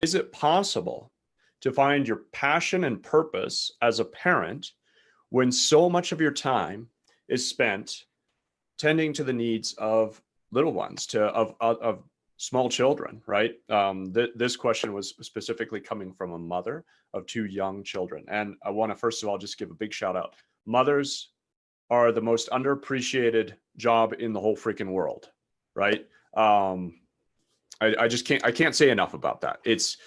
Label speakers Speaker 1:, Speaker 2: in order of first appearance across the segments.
Speaker 1: Is it possible to find your passion and purpose as a parent when so much of your time is spent tending to the needs of little ones, of small children, right? This question was specifically coming from a mother of two young children. And I want to, first of all, just give a big shout out. Mothers are the most underappreciated job in the whole freaking world, right? I just can't say enough about that. It's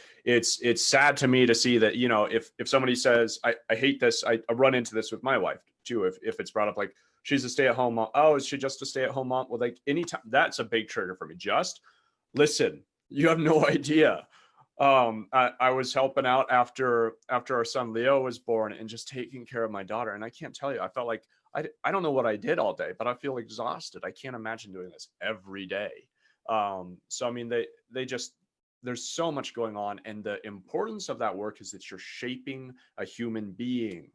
Speaker 1: sad to me to see that, you know, if somebody says, I hate this, I run into this with my wife too, if it's brought up like, she's a stay-at-home mom. Oh, is she just a stay-at-home mom? Well, like anytime, that's a big trigger for me. Just listen, you have no idea. I was helping out after our son Leo was born and just taking care of my daughter. And I can't tell you, I felt like I don't know what I did all day, but I feel exhausted. I can't imagine doing this every day. So I mean, they just, there's so much going on, and the importance of that work is that you're shaping a human being.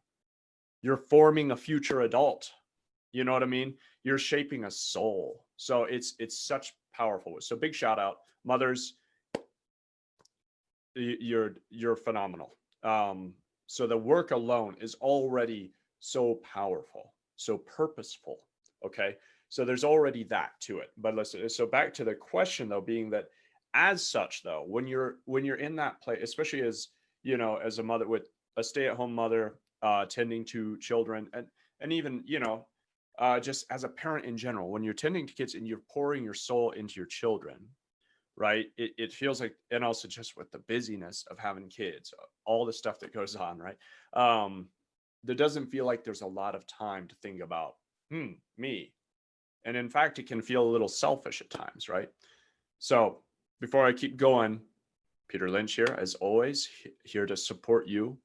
Speaker 1: You're forming a future adult. You know what I mean? You're shaping a soul. So it's such powerful. So big shout out, mothers. You're phenomenal. So the work alone is already so powerful, so purposeful. Okay, so there's already that to it. But listen. So back to the question though, being that as such though, when you're in that place, especially as you know, as a mother with a stay-at-home mother, tending to children, and even you know, just as a parent in general, when you're tending to kids and you're pouring your soul into your children, right? It feels like, and also just with the busyness of having kids, all the stuff that goes on, right? There doesn't feel like there's a lot of time to think about, me. And in fact, it can feel a little selfish at times, right? So before I keep going, Peter Lynch here, as always, here to support you.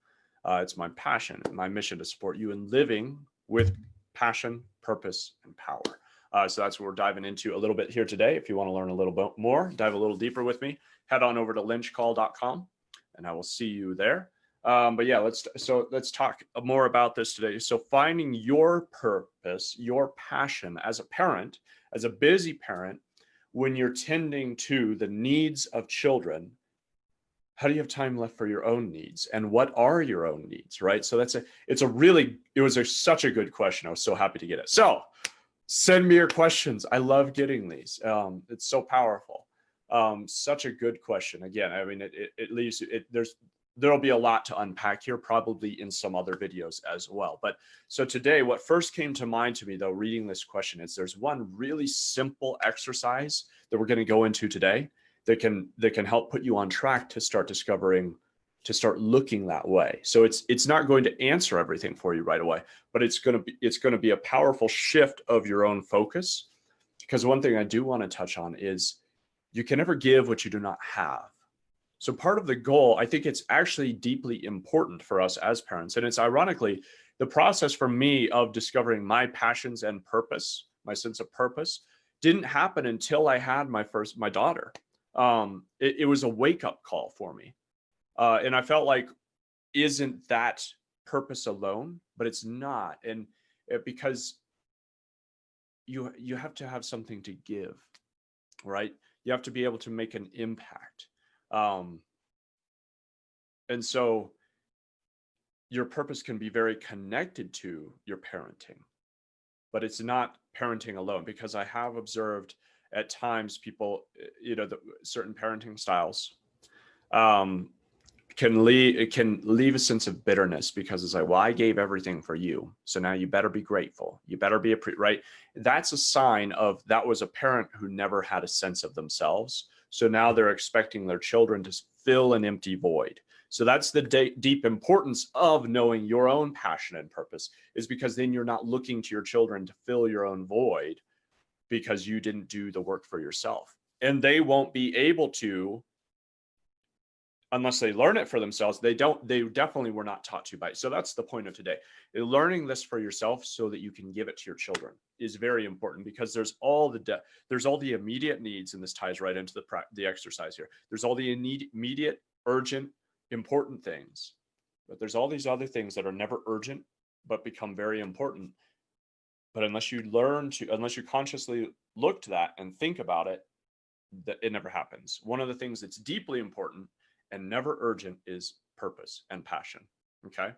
Speaker 1: It's my passion, my mission to support you in living with passion, purpose, and power. So that's what we're diving into a little bit here today. If you want to learn a little bit more, dive a little deeper with me, head on over to lynchcall.com and I will see you there. But yeah, let's talk more about this today. So finding your purpose, your passion as a parent, as a busy parent, when you're tending to the needs of children, how do you have time left for your own needs, and what are your own needs, right? So it was such a good question. I was so happy to get it. So send me your questions. I love getting these. It's so powerful. Such a good question. Again, I mean, it leaves there'll be a lot to unpack here, probably in some other videos as well. But so today, what first came to mind to me though, reading this question, is there's one really simple exercise that we're going to go into today that can help put you on track to start looking that way. So it's not going to answer everything for you right away, but it's going to be a powerful shift of your own focus. Because one thing I do want to touch on is you can never give what you do not have. So part of the goal, I think it's actually deeply important for us as parents. And it's ironically, the process for me of discovering my passions and purpose, my sense of purpose, didn't happen until I had my daughter. It was a wake-up call for me. And I felt like, isn't that purpose alone? But it's not. And because you have to have something to give, right? You have to be able to make an impact. And so your purpose can be very connected to your parenting, but it's not parenting alone, because I have observed at times people, you know, certain parenting styles can leave a sense of bitterness, because it's like, well, I gave everything for you, so now you better be grateful. You better be right. That's a sign of that was a parent who never had a sense of themselves. So now they're expecting their children to fill an empty void. So that's the deep importance of knowing your own passion and purpose, is because then you're not looking to your children to fill your own void, because you didn't do the work for yourself. And they won't be able to unless they learn it for themselves. They definitely were not taught to by it. So that's the point of today. Learning this for yourself so that you can give it to your children is very important, because there's all the immediate needs, and this ties right into the exercise here. There's all the immediate, urgent, important things, but there's all these other things that are never urgent but become very important. But unless you consciously look to that and think about it, that it never happens. One of the things that's deeply important and never urgent is purpose and passion. Okay.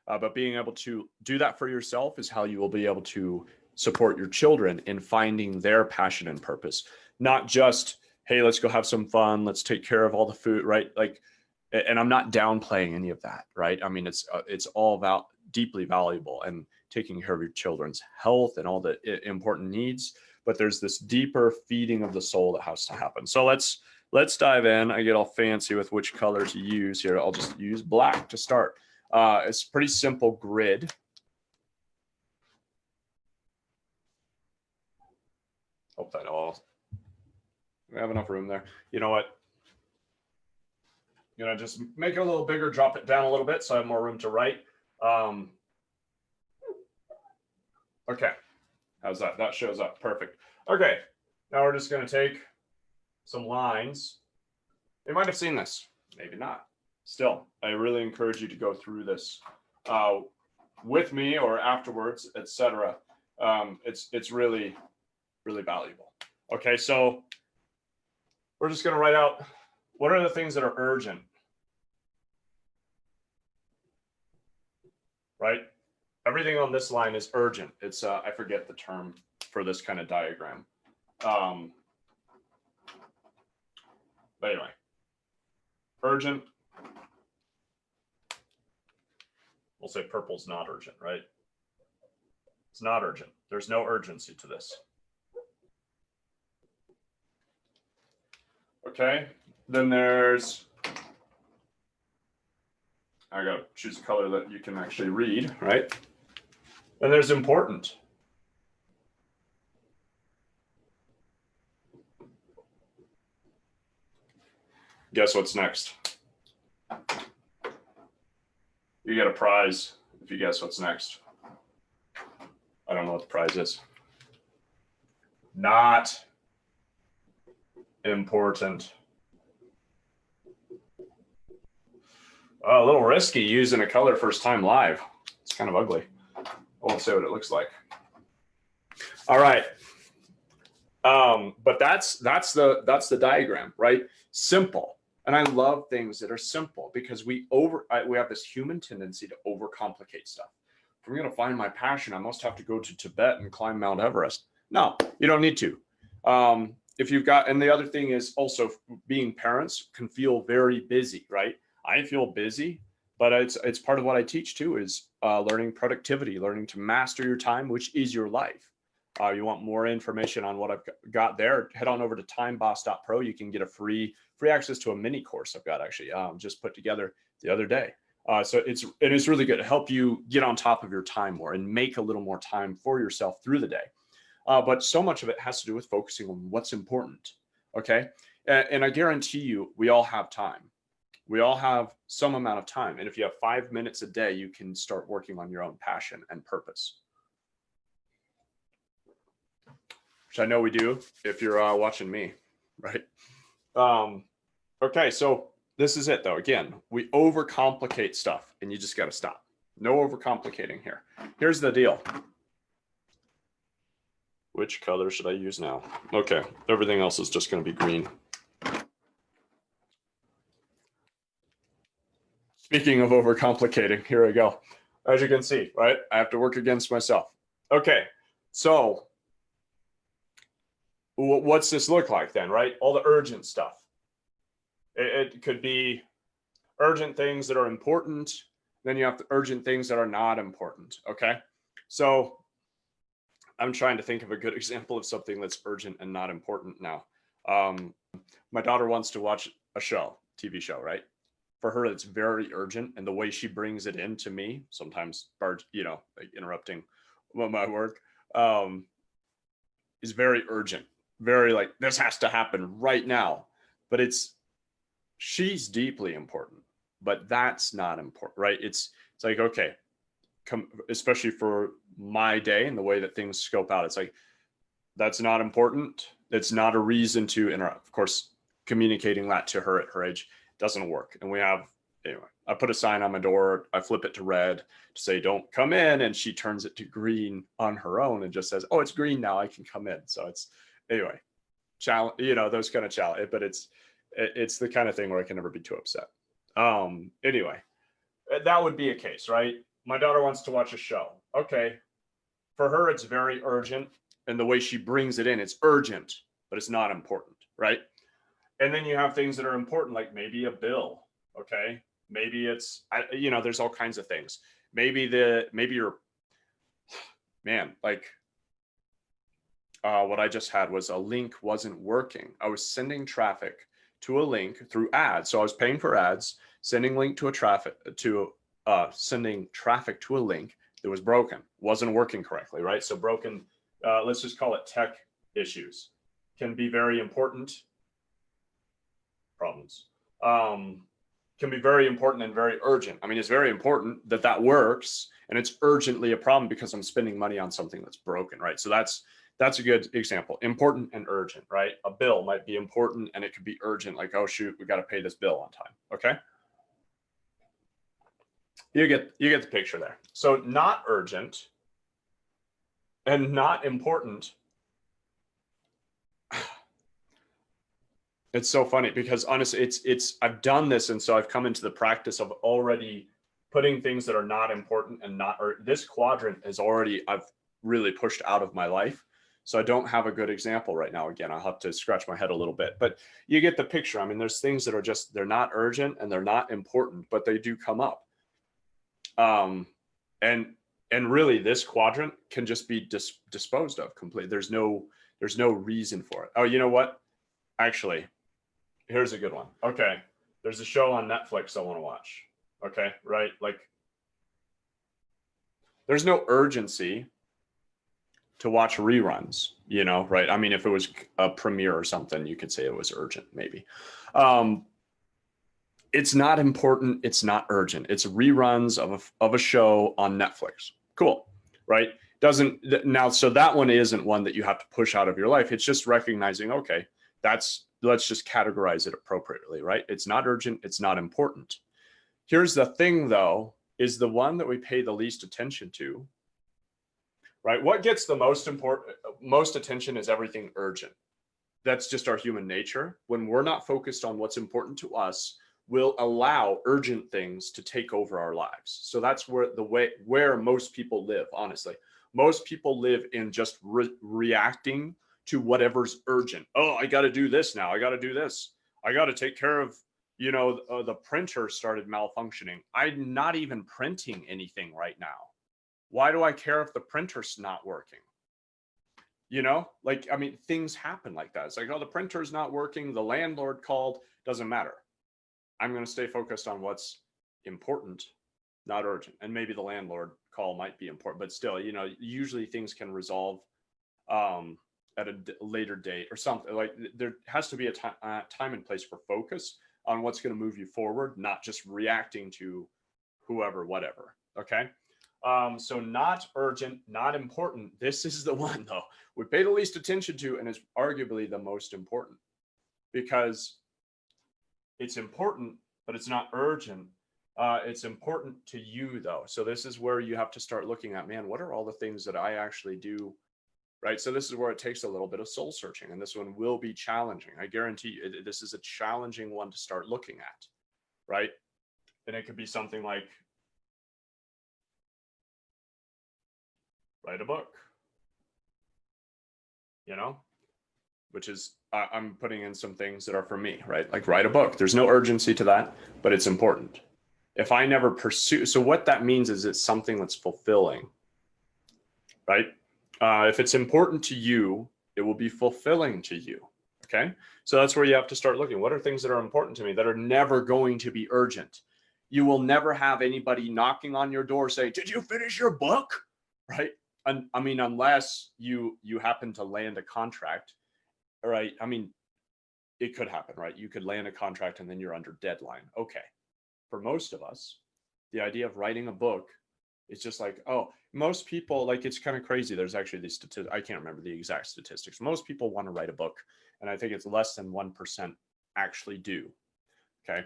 Speaker 1: But being able to do that for yourself is how you will be able to support your children in finding their passion and purpose, not just, hey, let's go have some fun, let's take care of all the food, right? Like, and I'm not downplaying any of that, right? I mean, it's all about deeply valuable and taking care of your children's health and all the important needs, but there's this deeper feeding of the soul that has to happen. So let's dive in. I get all fancy with which color to use here. I'll just use black to start. It's a pretty simple grid. Hope that all, we have enough room there. You know what? I'm gonna just make it a little bigger, drop it down a little bit so I have more room to write. Okay, how's that? That shows up, perfect. Okay, now we're just gonna take some lines. You might have seen this, maybe not. Still, I really encourage you to go through this with me or afterwards, etc. It's really, really valuable. Okay, so we're just gonna write out, what are the things that are urgent? Right? Everything on this line is urgent. It's, I forget the term for this kind of diagram. But anyway, urgent. We'll say purple's not urgent, right? It's not urgent. There's no urgency to this. Okay, then there's, I gotta choose a color that you can actually read, right? Then there's important. Guess what's next? You get a prize if you guess what's next. I don't know what the prize is. Not important. A little risky using a color first time live. It's kind of ugly. I won't say what it looks like. All right. But that's the diagram, right? Simple. And I love things that are simple because we have this human tendency to overcomplicate stuff. If I'm going to find my passion, I must have to go to Tibet and climb Mount Everest. No, you don't need to. If you've got, and the other thing is also being parents can feel very busy, right? I feel busy, but it's part of what I teach too, is learning productivity, learning to master your time, which is your life. You want more information on what I've got there, head on over to timeboss.pro. You can get a free access to a mini course I've got actually just put together the other day. So it's really good to help you get on top of your time more and make a little more time for yourself through the day. But so much of it has to do with focusing on what's important. Okay. And I guarantee you, we all have time. We all have some amount of time. And if you have 5 minutes a day, you can start working on your own passion and purpose. Which I know we do if you're watching me, right? Okay, so this is it though. Again, we overcomplicate stuff and you just got to stop. No overcomplicating here. Here's the deal. Which color should I use now? Okay, everything else is just going to be green. Speaking of overcomplicating, here we go. As you can see, right? I have to work against myself. Okay, so what's this look like then, right? All the urgent stuff. It could be urgent things that are important. Then you have the urgent things that are not important, okay? So I'm trying to think of a good example of something that's urgent and not important now. My daughter wants to watch a show, TV show, right? For her, it's very urgent. And the way she brings it in to me, sometimes, you know, like interrupting my work, is very urgent. Very like, this has to happen right now. But she's deeply important, but that's not important, right? It's like, okay, especially for my day and the way that things scope out, it's like, that's not important. It's not a reason to interrupt. Of course, communicating that to her at her age doesn't work. And we have, anyway, I put a sign on my door, I flip it to red to say, don't come in. And she turns it to green on her own and just says, oh, it's green now, I can come in. So it's, anyway, challenge, you know, those kind of challenge, but It's the kind of thing where I can never be too upset. Anyway, that would be a case, right? My daughter wants to watch a show. Okay. For her, it's very urgent. And the way she brings it in, it's urgent, but it's not important, right? And then you have things that are important, like maybe a bill. Okay. Maybe it's, there's all kinds of things. Maybe you're, man, like, what I just had was a link wasn't working. I was sending traffic to a link through ads. So I was paying for ads, sending traffic to a link that was broken, wasn't working correctly, right? So broken, let's just call it tech issues, can be very important problems. Can be very important and very urgent. I mean, it's very important that works, and it's urgently a problem because I'm spending money on something that's broken, right? So that's a good example. Important and urgent, right? A bill might be important and it could be urgent, like, oh shoot, we got to pay this bill on time. Okay. You get the picture there. So not urgent and not important. It's so funny because honestly, I've done this, and so I've come into the practice of already putting things that are not important and not, or this quadrant is already, I've really pushed out of my life. So I don't have a good example right now. Again, I'll have to scratch my head a little bit, but you get the picture. I mean, there's things that are just, they're not urgent and they're not important, but they do come up. And really this quadrant can just be disposed of completely. There's no reason for it. Oh, you know what? Actually, here's a good one. Okay. There's a show on Netflix I want to watch. Okay. Right. Like there's no urgency to watch reruns, right? I mean, if it was a premiere or something, you could say it was urgent, maybe. It's not important. It's not urgent. It's reruns of a show on Netflix. Cool, right? So that one isn't one that you have to push out of your life. It's just recognizing, okay, let's just categorize it appropriately, right? It's not urgent. It's not important. Here's the thing though, is the one that we pay the least attention to, right? What gets the most attention is everything urgent. That's just our human nature. When we're not focused on what's important to us, we'll allow urgent things to take over our lives. So that's where most people live, honestly. Most people live in just reacting to whatever's urgent. Oh, I got to do this now. I got to do this. I got to take care of, the printer started malfunctioning. I'm not even printing anything right now. Why do I care if the printer's not working? I mean, things happen like that. It's like, oh, the printer's not working. The landlord called. Doesn't matter. I'm going to stay focused on what's important, not urgent. And maybe the landlord call might be important, but still, usually things can resolve at a later date or something. Like there has to be a time and place for focus on what's going to move you forward, not just reacting to whoever, whatever. Okay. So not urgent, not important. This is the one though we pay the least attention to, and is arguably the most important because it's important, but it's not urgent. It's important to you though. So this is where you have to start looking at, man, what are all the things that I actually do? Right. So this is where it takes a little bit of soul searching, and this one will be challenging. I guarantee you, this is a challenging one to start looking at. Right. And it could be something like, write a book, which is, I'm putting in some things that are for me, right? Like write a book. There's no urgency to that, but it's important. If I never pursue, so what that means is it's something that's fulfilling, right? If it's important to you, it will be fulfilling to you. Okay. So that's where you have to start looking. What are things that are important to me that are never going to be urgent? You will never have anybody knocking on your door saying, did you finish your book? Right. I mean, unless you happen to land a contract, right? I mean, it could happen, right? You could land a contract and then you're under deadline. Okay. For most of us, the idea of writing a book is just like, oh, most people, like, it's kind of crazy. There's actually these statistics. I can't remember the exact statistics. Most people want to write a book, and I think it's less than 1% actually do. Okay.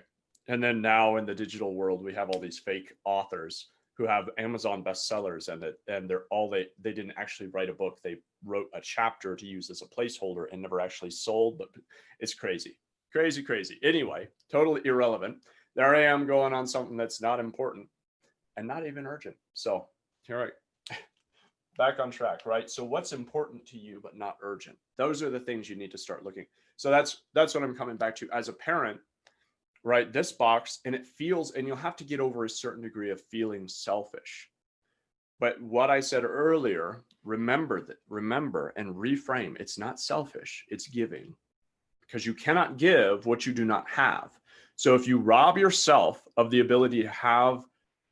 Speaker 1: And then now in the digital world, we have all these fake authors who have Amazon bestsellers, and they didn't actually write a book. They wrote a chapter to use as a placeholder and never actually sold, but it's crazy. Crazy. Anyway, totally irrelevant. There I am going on something that's not important and not even urgent. So here I back on track, right? So what's important to you but not urgent? Those are the things you need to start looking. So that's what I'm coming back to as a parent, right? This box, and it feels, and you'll have to get over a certain degree of feeling selfish. But what I said earlier, remember and reframe. It's not selfish, it's giving, because you cannot give what you do not have. So if you rob yourself of the ability to have,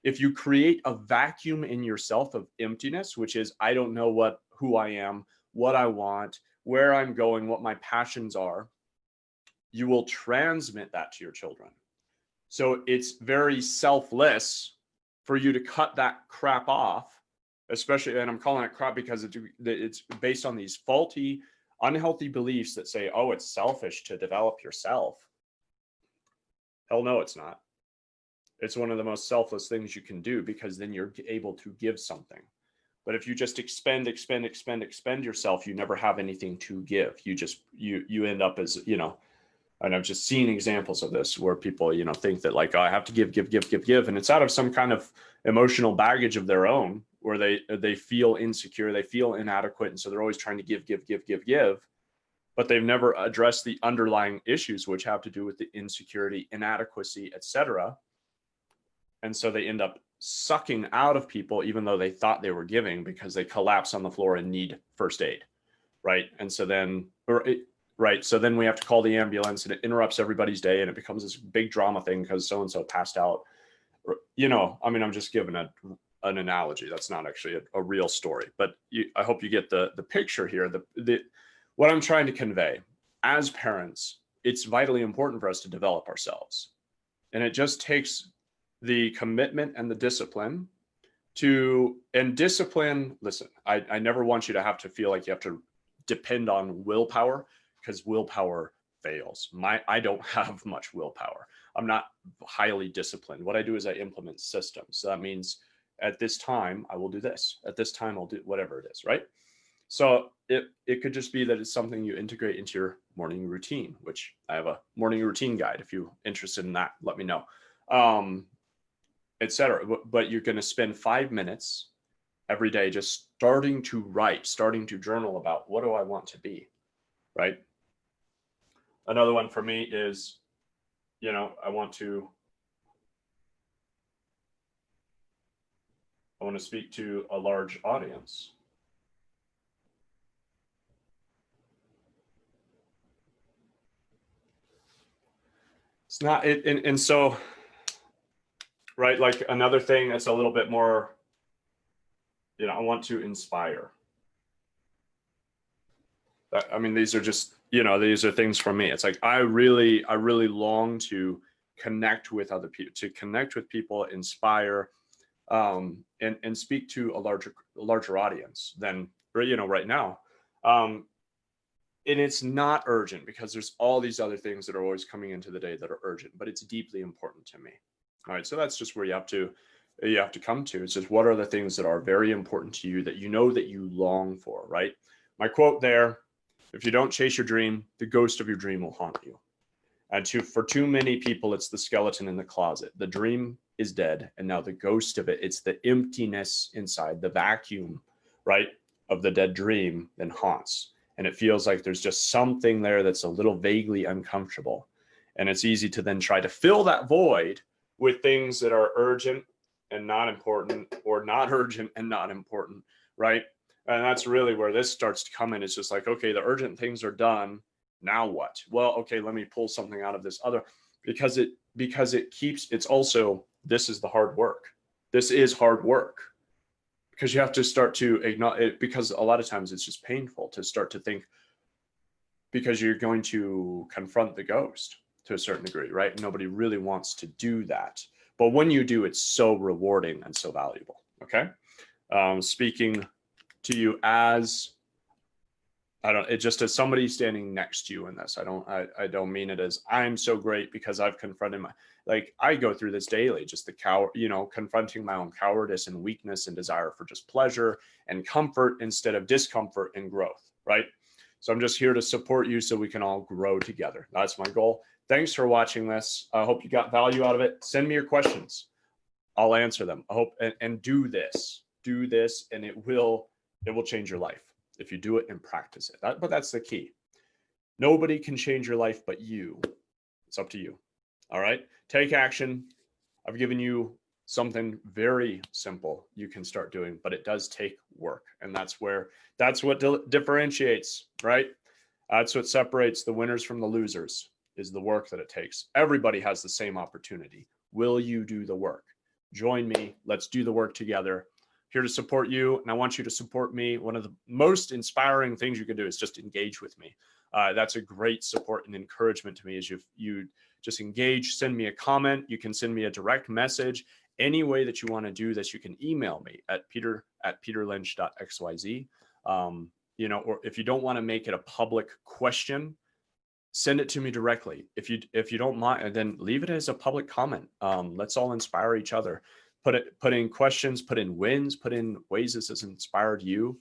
Speaker 1: if you create a vacuum in yourself of emptiness, which is, I don't know who I am, what I want, where I'm going, what my passions are, you will transmit that to your children. So it's very selfless for you to cut that crap off, especially, and I'm calling it crap because it's based on these faulty, unhealthy beliefs that say, oh, it's selfish to develop yourself. Hell no, it's not. It's one of the most selfless things you can do, because then you're able to give something. But if you just expend yourself, you never have anything to give. You end up as, and I've just seen examples of this where people, think that like, oh, I have to give. And it's out of some kind of emotional baggage of their own, where they feel insecure, they feel inadequate. And so they're always trying to give, but they've never addressed the underlying issues, which have to do with the insecurity, inadequacy, etc. And so they end up sucking out of people, even though they thought they were giving, because they collapse on the floor and need first aid. Right. And so then, so then we have to call the ambulance, and it interrupts everybody's day, and it becomes this big drama thing because so-and-so passed out. I'm just giving an analogy. That's not actually a real story, but I hope you get the picture here. What I'm trying to convey, as parents, it's vitally important for us to develop ourselves. And it just takes the commitment and the discipline listen, I never want you to have to feel like you have to depend on willpower, because willpower fails. I don't have much willpower. I'm not highly disciplined. What I do is I implement systems. So that means at this time, I will do this. At this time, I'll do whatever it is, right? So it could just be that it's something you integrate into your morning routine, which I have a morning routine guide. If you're interested in that, let me know, etc. But you're going to spend 5 minutes every day just starting to write, starting to journal about, what do I want to be, right? Another one for me is, I want to speak to a large audience. It's not it, and so, right, like another thing that's a little bit more, I want to inspire. These are just, these are things from me. It's like, I really long to connect with other people, to connect with people, inspire, and speak to a larger audience than, right now. And it's not urgent, because there's all these other things that are always coming into the day that are urgent, but it's deeply important to me. All right. So that's just where you have to come to. It's just, what are the things that are very important to you that that you long for, right? My quote there, if you don't chase your dream, the ghost of your dream will haunt you. And for too many people, it's the skeleton in the closet. The dream is dead, and now the ghost of it, it's the emptiness inside, the vacuum, right, of the dead dream, then haunts. And it feels like there's just something there that's a little vaguely uncomfortable. And it's easy to then try to fill that void with things that are urgent and not important, or not urgent and not important, right? And that's really where this starts to come in. It's just like, okay, the urgent things are done. Now what? Well, okay, let me pull something out of this other, because it's also, this is the hard work. This is hard work, because you have to start to acknowledge it, because a lot of times it's just painful to start to think, because you're going to confront the ghost to a certain degree, right? Nobody really wants to do that. But when you do, it's so rewarding and so valuable. Okay. Speaking to you as, just as somebody standing next to you in this. I don't mean it as I'm so great because I've confronted I go through this daily, just confronting my own cowardice and weakness and desire for just pleasure and comfort instead of discomfort and growth, right? So I'm just here to support you so we can all grow together. That's my goal. Thanks for watching this. I hope you got value out of it. Send me your questions. I'll answer them. I hope, and do this, and it will change your life if you do it and practice it. But that's the key. Nobody can change your life but you. It's up to you. All right. Take action. I've given you something very simple you can start doing, but it does take work. And that's what differentiates, right? That's what separates the winners from the losers, is the work that it takes. Everybody has the same opportunity. Will you do the work? Join me. Let's do the work together. Here to support you, and I want you to support me. One of the most inspiring things you can do is just engage with me. That's a great support and encouragement to me, is you just engage, send me a comment. You can send me a direct message. Any way that you want to do this, you can email me at peter@peterlynch.xyz. Or if you don't want to make it a public question, send it to me directly. If you don't mind, then leave it as a public comment. Let's all inspire each other. Put in questions, put in wins, put in ways this has inspired you,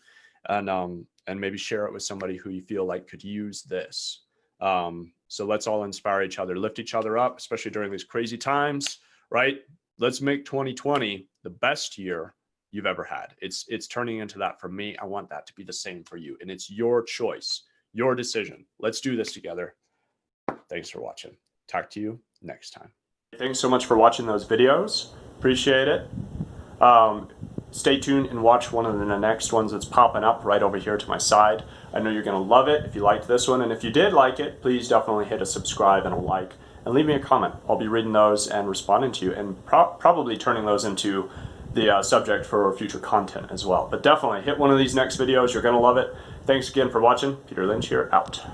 Speaker 1: and maybe share it with somebody who you feel like could use this. So let's all inspire each other, lift each other up, especially during these crazy times, right? Let's make 2020 the best year you've ever had. It's turning into that for me. I want that to be the same for you, and it's your choice, your decision. Let's do this together. Thanks for watching. Talk to you next time. Thanks so much for watching those videos. Appreciate it. Stay tuned and watch one of the next ones that's popping up right over here to my side. I know you're going to love it if you liked this one. And if you did like it, please definitely hit a subscribe and a like. And leave me a comment. I'll be reading those and responding to you, and probably turning those into the subject for future content as well. But definitely hit one of these next videos. You're going to love it. Thanks again for watching. Peter Lynch here, out.